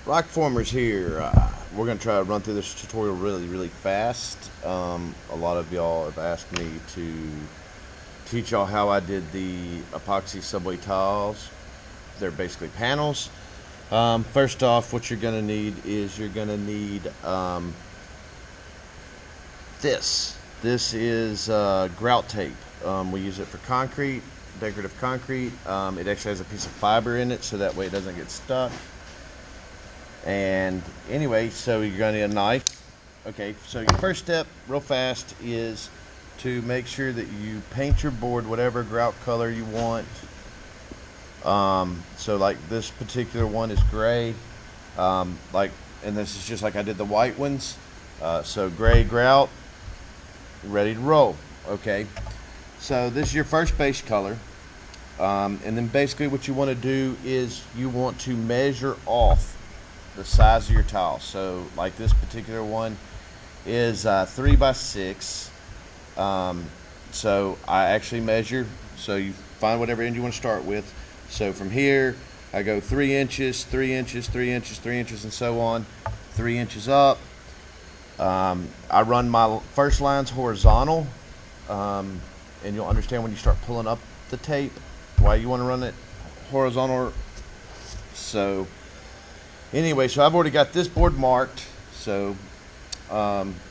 Rock Formers here. We're going to try to run through this tutorial really fast. A lot of y'all have asked me to teach y'all how I did the epoxy subway tiles. They're basically panels. First off, what you're going to need is you're going to need this. This is grout tape. We use it for concrete, decorative concrete. It actually has a piece of fiber in it, so that way it doesn't get stuck. And anyway, so you're going to need a knife. Okay, so your first step, real fast, is to make sure that you paint your board whatever grout color you want. So like this particular one is gray, and this is just like I did the white ones. So gray grout, ready to roll. Okay, so this is your first base color, and then basically what you want to do is you want to measure off the size of your tile. So like this particular one is 3 by 6. So I actually measure, so you find whatever end you want to start with. So from here I go 3 inches, 3 inches, 3 inches, 3 inches, and so on, 3 inches up. I run my first lines horizontal, and you'll understand when you start pulling up the tape why you want to run it horizontal. So anyway, so I've already got this board marked. So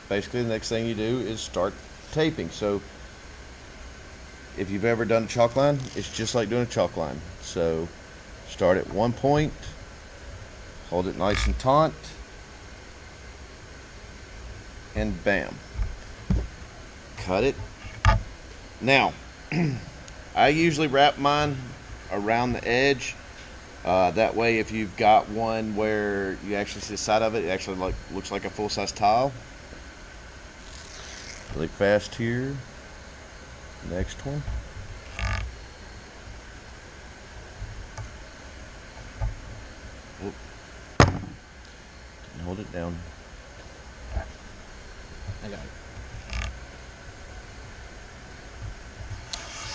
basically the next thing you do is start taping. So if you've ever done a chalk line, it's just like doing a chalk line. So start at one point, hold it nice and taut, and bam, cut it. Now I usually wrap mine around the edge. That way if you've got one where you actually see the side of it, it actually looks like a full-size tile. Really fast here. Next one. Oh. Can hold it down. I got it.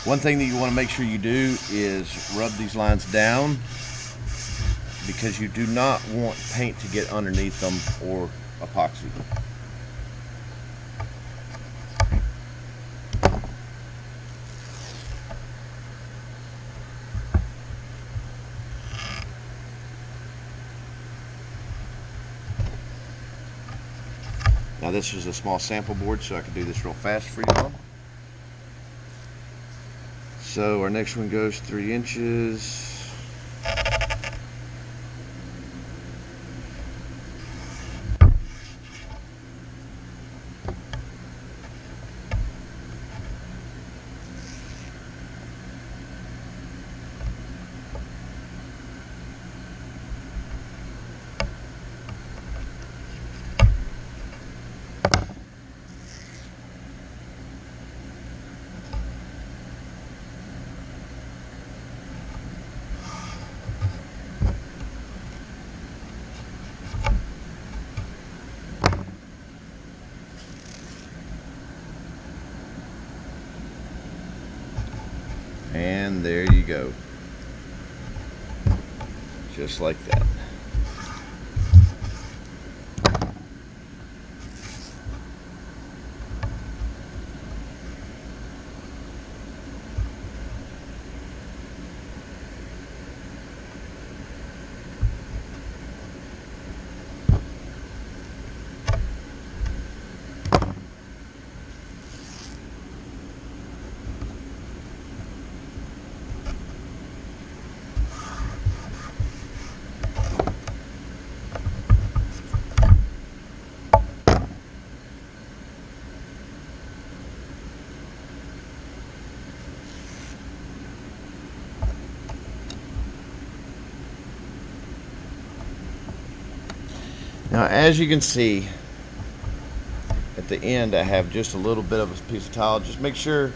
One thing that you want to make sure you do is rub these lines down, because you do not want paint to get underneath them or epoxy. Now this is a small sample board, so I can do this real fast for y'all. So our next one goes 3 inches. And there you go. Just like that. Now, as you can see, at the end I have just a little bit of a piece of tile. Just make sure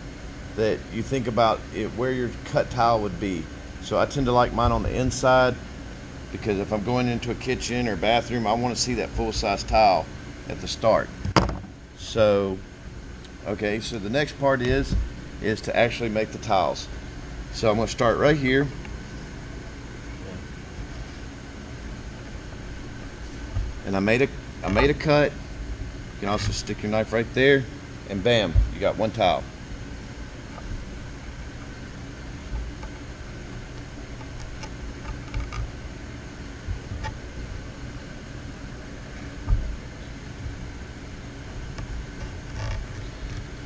that you think about it where your cut tile would be. So I tend to like mine on the inside, because if I'm going into a kitchen or bathroom, I want to see that full-size tile at the start. So okay, so the next part is to actually make the tiles. So I'm going to start right here. and I made a cut. You can also stick your knife right there, and bam, you got one tile.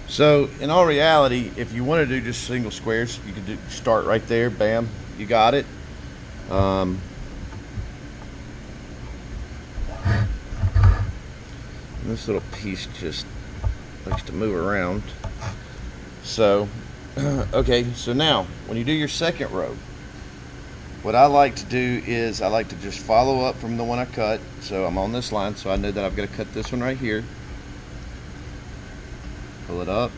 So in all reality, if you want to do just single squares, you could start right there, bam, you got it. This little piece just likes to move around. So, okay, so now when you do your second row, what I like to do is I like to just follow up from the one I cut. So I'm on this line, so I know that I've got to cut this one right here. Pull it up.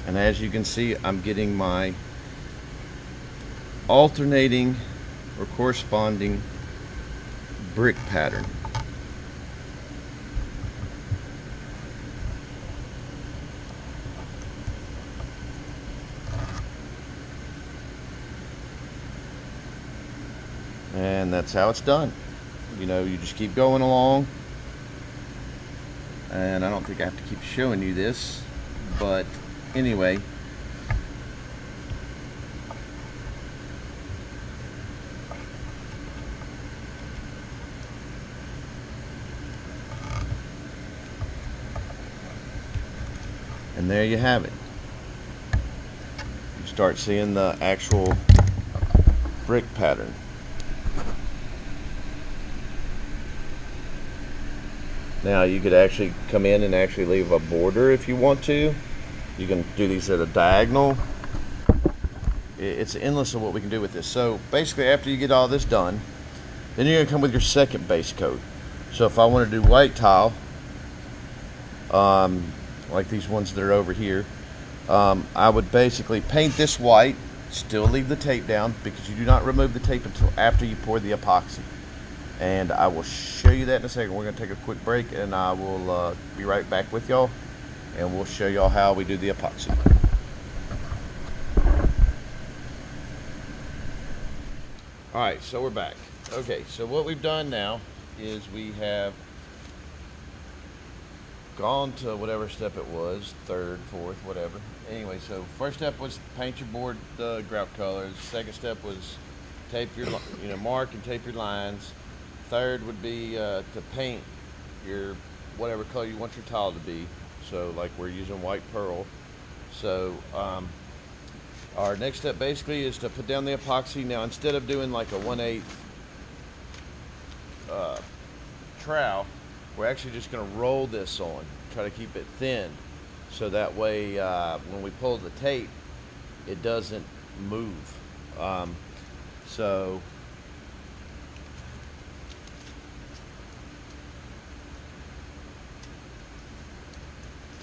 And as you can see, I'm getting my alternating or corresponding brick pattern. And that's how it's done. You know, you just keep going along. And I don't think I have to keep showing you this, but anyway. And there you have it. You start seeing the actual brick pattern. Now you could actually come in and actually leave a border if you want to. You can do these at a diagonal. It's endless of what we can do with this. So basically after you get all this done, then you're gonna come with your second base coat. So if I want to do white tile, like these ones that are over here, I would basically paint this white, still leave the tape down because you do not remove the tape until after you pour the epoxy. And I will show you that in a second. We're going to take a quick break and I will be right back with y'all and we'll show y'all how we do the epoxy. Alright, so we're back. Okay, so what we've done now is we have gone to whatever step it was, third, fourth, whatever. Anyway, so first step was paint your board the grout colors. Second step was tape your, mark and tape your lines. Third would be to paint your whatever color you want your tile to be. So like we're using white pearl. So our next step basically is to put down the epoxy. Now instead of doing like a 1/8 trowel, we're actually just going to roll this on, try to keep it thin, so that way when we pull the tape, it doesn't move.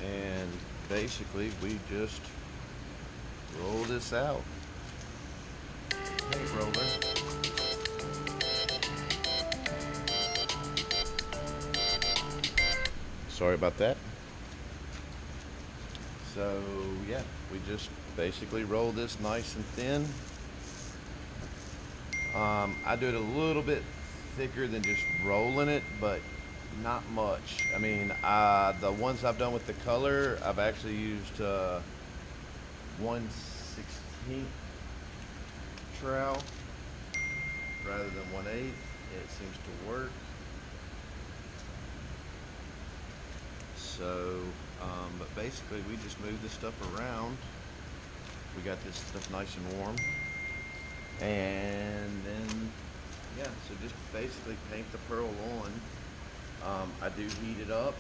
And basically we just roll this out. Tape roller. Sorry about that. So yeah, we just basically roll this nice and thin. I do it a little bit thicker than just rolling it, but not much. I mean, the ones I've done with the color, I've actually used 1/16 trowel rather than 1/8. It seems to work. So, but basically we just move this stuff around. We got this stuff nice and warm. And then, yeah, so just basically paint the pearl on. I do heat it up,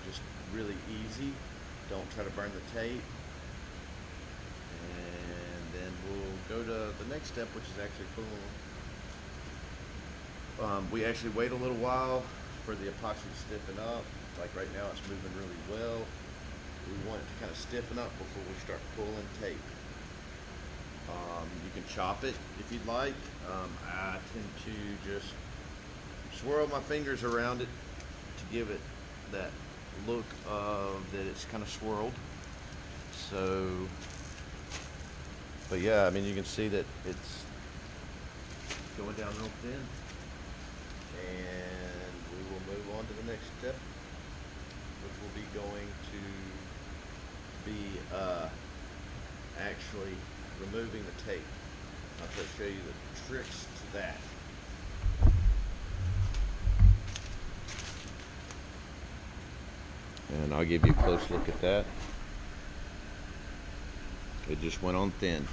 just really easy. Don't try to burn the tape. And then we'll go to the next step, which is actually pulling. We actually wait a little while for the epoxy to stiffen up. Like right now it's moving really well. We want it to kind of stiffen up before we start pulling tape. You can chop it if you'd like. I tend to just swirl my fingers around it to give it that look of that it's kind of swirled. So, but yeah, I mean you can see that it's going down real thin. And we will move on to the next step, which will be going to be actually removing the tape. I'll try to show you the tricks to that. And I'll give you a close look at that. It just went on thin.